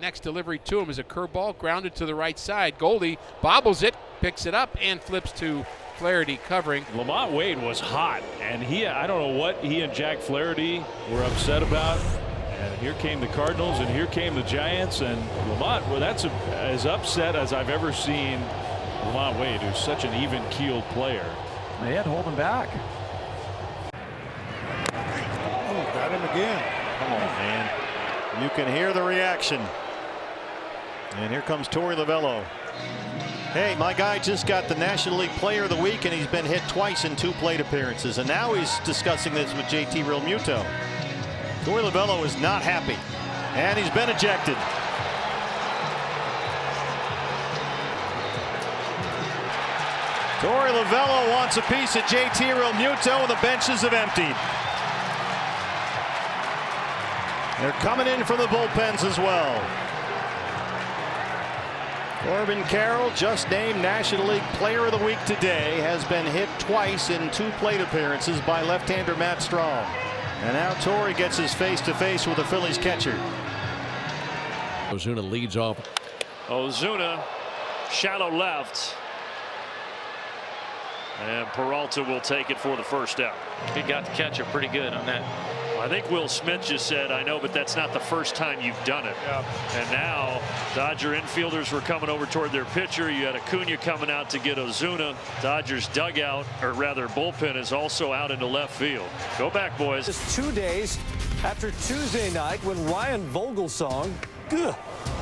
Next delivery to him is a curveball grounded to the right side. Goldie bobbles it, picks it up, and flips to Flaherty covering. Lamont Wade was hot, and I don't know what he and Jack Flaherty were upset about. And here came the Cardinals, and here came the Giants, and Lamont, well, that's as upset as I've ever seen Lamont Wade, who's such an even-keeled player. They had to hold him back. Oh, got him again. Come on, man. You can hear the reaction. And here comes Torey Lovullo. Hey, my guy just got the National League Player of the Week, and he's been hit twice in 2 plate appearances. And now he's discussing this with JT Realmuto. Torey Lovullo is not happy, and he's been ejected. Torey Lovullo wants a piece of JT Realmuto, and the benches have emptied. They're coming in from the bullpens as well. Corbin Carroll, just named National League Player of the Week today, has been hit twice in 2 plate appearances by left-hander Matt Strong. And now Torey gets his face-to-face with the Phillies catcher. Ozuna leads off. Ozuna, shallow left. And Peralta will take it for the first out. He got the catcher pretty good on that. I think Will Smith just said, I know, but that's not the first time you've done it. Yeah. And now Dodger infielders were coming over toward their pitcher. You had Acuna coming out to get Ozuna. Dodgers dugout, or rather bullpen, is also out into left field. Go back, boys. Just 2 days after Tuesday night when Ryan Vogelsong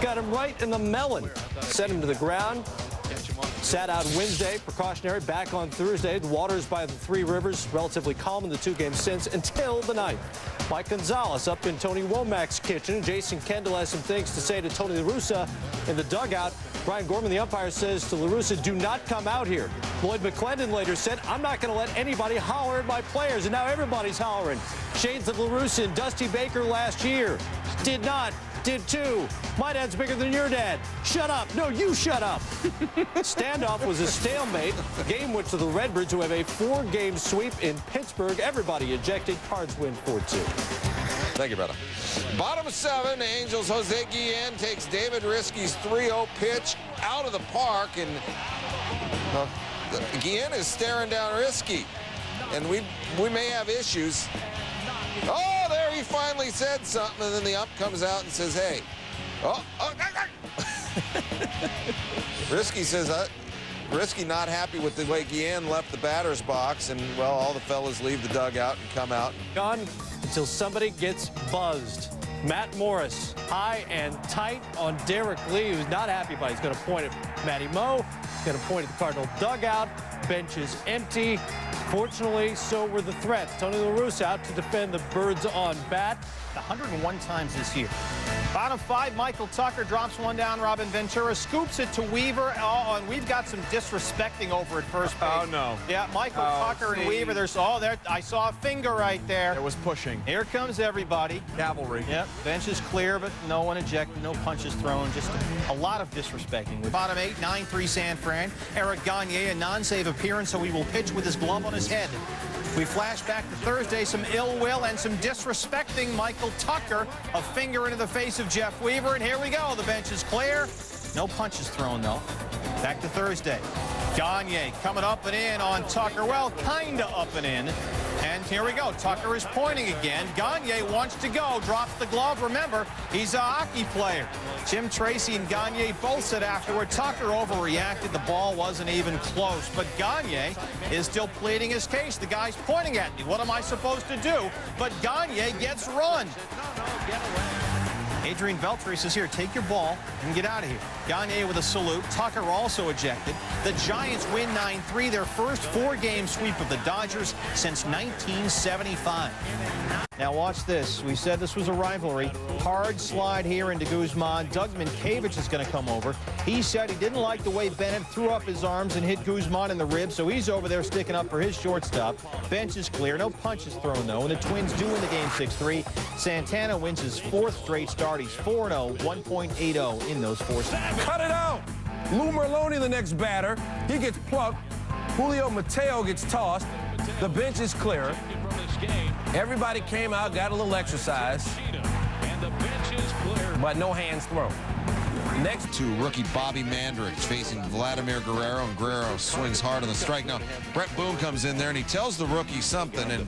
got him right in the melon. Sent him to the ground. Sat out Wednesday, precautionary, back on Thursday. The waters by the 3 rivers relatively calm in the 2 games since until the night. Mike Gonzalez up in Tony Womack's kitchen. Jason Kendall has some things to say to Tony La Russa in the dugout. Brian Gorman, the umpire, says to La Russa, do not come out here. Lloyd McClendon later said, I'm not going to let anybody holler at my players, and now everybody's hollering. Shades of La Russa and Dusty Baker last year. Did not. Did too. My dad's bigger than your dad. Shut up. No, you shut up. Standoff was a stalemate. The game went to the Redbirds, who have a 4-game sweep in Pittsburgh. Everybody ejected. Cards win 4-2. Thank you, brother. Bottom of 7, the Angels' Jose Guillen takes David Risky's 3-0 pitch out of the park, and Guillen is staring down Risky, and we may have issues. Oh, there he finally said something, and then the ump comes out and says, hey. Risky says, Risky not happy with the way Guillen left the batter's box, and, well, all the fellas leave the dugout and come out. Gone until somebody gets buzzed. Matt Morris, high and tight on Derek Lee, who's not happy about it. He's going to point at Matty Moe. He's going to point at the Cardinal dugout. Bench is empty. Fortunately, so were the threats. Tony La Russa out to defend the Birds on bat. 101 times this year. Bottom 5, Michael Tucker drops one down. Robin Ventura scoops it to Weaver. Oh, and we've got some disrespecting over at first base. Oh, no. Yeah, Michael Tucker and Weaver. There, I saw a finger right there. It was pushing. Here comes everybody. Cavalry. Yep, bench is clear, but no one ejected, no punches thrown. Just a lot of disrespecting. Bottom 8, 9-3 San Fran. Eric Gagne, a non-save appearance, so he will pitch with his glove on his head. We flash back to Thursday, some ill will and some disrespecting Michael Tucker. A finger into the face of Jeff Weaver, and here we go. The bench is clear. No punches thrown, though. Back to Thursday. Gagne coming up and in on Tucker. Well, kind of up and in. And here we go. Tucker is pointing again. Gagne wants to go. Drops the glove. Remember, he's a hockey player. Jim Tracy and Gagne both said afterward, Tucker overreacted. The ball wasn't even close. But Gagne is still pleading his case. The guy's pointing at me. What am I supposed to do? But Gagne gets run. Adrian Beltre says, here, take your ball and get out of here. Gagne with a salute. Tucker also ejected. The Giants win 9-3, their first 4-game sweep of the Dodgers since 1975. Now watch this. We said this was a rivalry. Hard slide here into Guzman. Doug Minkiewicz is going to come over. He said he didn't like the way Bennett threw up his arms and hit Guzman in the ribs, so he's over there sticking up for his shortstop. Bench is clear. No punches thrown, though. And the Twins do win the game 6-3. Santana wins his 4th straight start. He's 4-0, 1.80 in those 4 starts. Cut it out. Lou Merloni, the next batter. He gets plucked. Julio Mateo gets tossed. The bench is clear. Everybody came out, got a little exercise. but no hands thrown. Next to rookie Bobby Mandrich facing Vladimir Guerrero, and Guerrero swings hard on the strike. Now, Brett Boone comes in there, and he tells the rookie something, and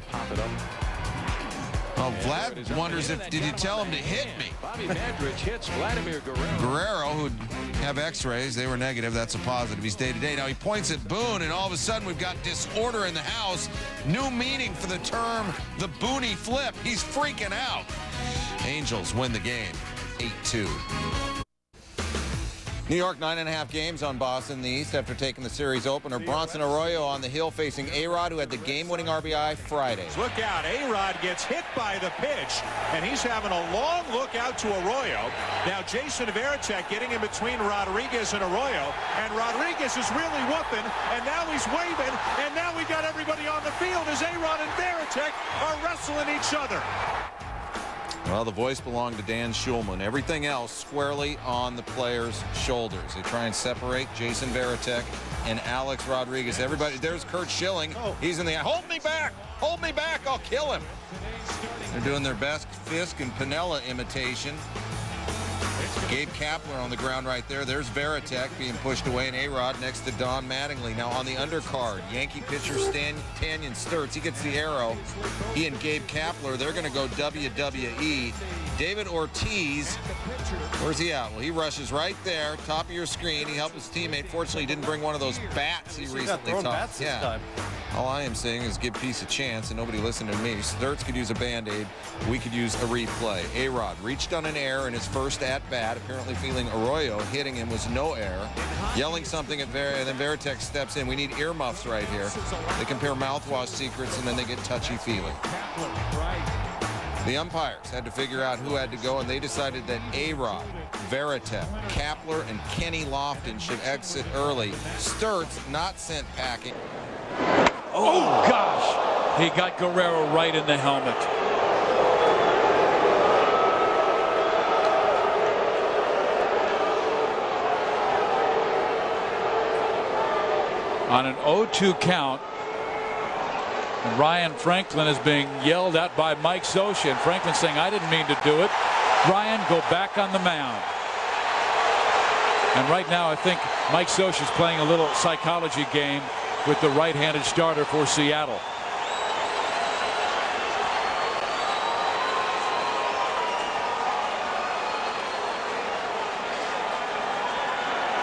Vlad wonders did he tell him to hit me? Bobby Mandrich hits Vladimir Guerrero. Guerrero, who have x-rays, they were negative, that's a positive. He's day-to-day. Now he points at Boone, and all of a sudden we've got disorder in the house. New meaning for the term, the Booney flip. He's freaking out. Angels win the game, 8-2. New York 9.5 games on Boston in the East after taking the series opener. Bronson Arroyo on the hill facing A-Rod, who had the game-winning RBI Friday. Look out, A-Rod gets hit by the pitch, and he's having a long look out to Arroyo. Now Jason Varitek getting in between Rodriguez and Arroyo, and Rodriguez is really whooping, and now he's waving, and now we got everybody on the field as A-Rod and Varitek are wrestling each other. Well, the voice belonged to Dan Schulman. Everything else squarely on the players' shoulders. They try and separate Jason Varitek and Alex Rodriguez. Everybody, there's Curt Schilling. He's in the, hold me back, I'll kill him. They're doing their best Fisk and Piniella imitation. Gabe Kapler on the ground right there. There's Varitek being pushed away, and A-Rod next to Don Mattingly. Now on the undercard, Yankee pitcher Tanyon Sturtz. He gets the arrow. He and Gabe Kapler, they're going to go WWE. David Ortiz, where's he at? Well, he rushes right there, top of your screen. He helped his teammate. Fortunately, he didn't bring one of those bats he recently tossed. Yeah. All I am saying is give Peace a chance, and nobody listened to me. Sturtz could use a Band-Aid. We could use a replay. A-Rod reached on an error in his first at-bat, apparently feeling Arroyo hitting him was no error. Yelling something at and then Varitek steps in. We need earmuffs right here. They compare mouthwash secrets, and then they get touchy-feely. The umpires had to figure out who had to go, and they decided that A-Rod, Varitek, Kapler, and Kenny Lofton should exit early. Sturtz not sent packing. Oh, gosh. He got Guerrero right in the helmet. On an 0-2 count, Ryan Franklin is being yelled at by Mike Scioscia, and Franklin saying, I didn't mean to do it. Ryan, go back on the mound. And right now, I think Mike Scioscia is playing a little psychology game with the right-handed starter for Seattle.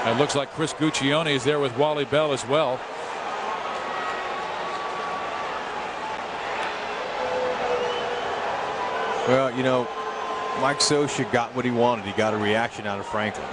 It looks like Chris Guccione is there with Wally Bell as well. Well, you know, Mike Scioscia got what he wanted. He got a reaction out of Franklin.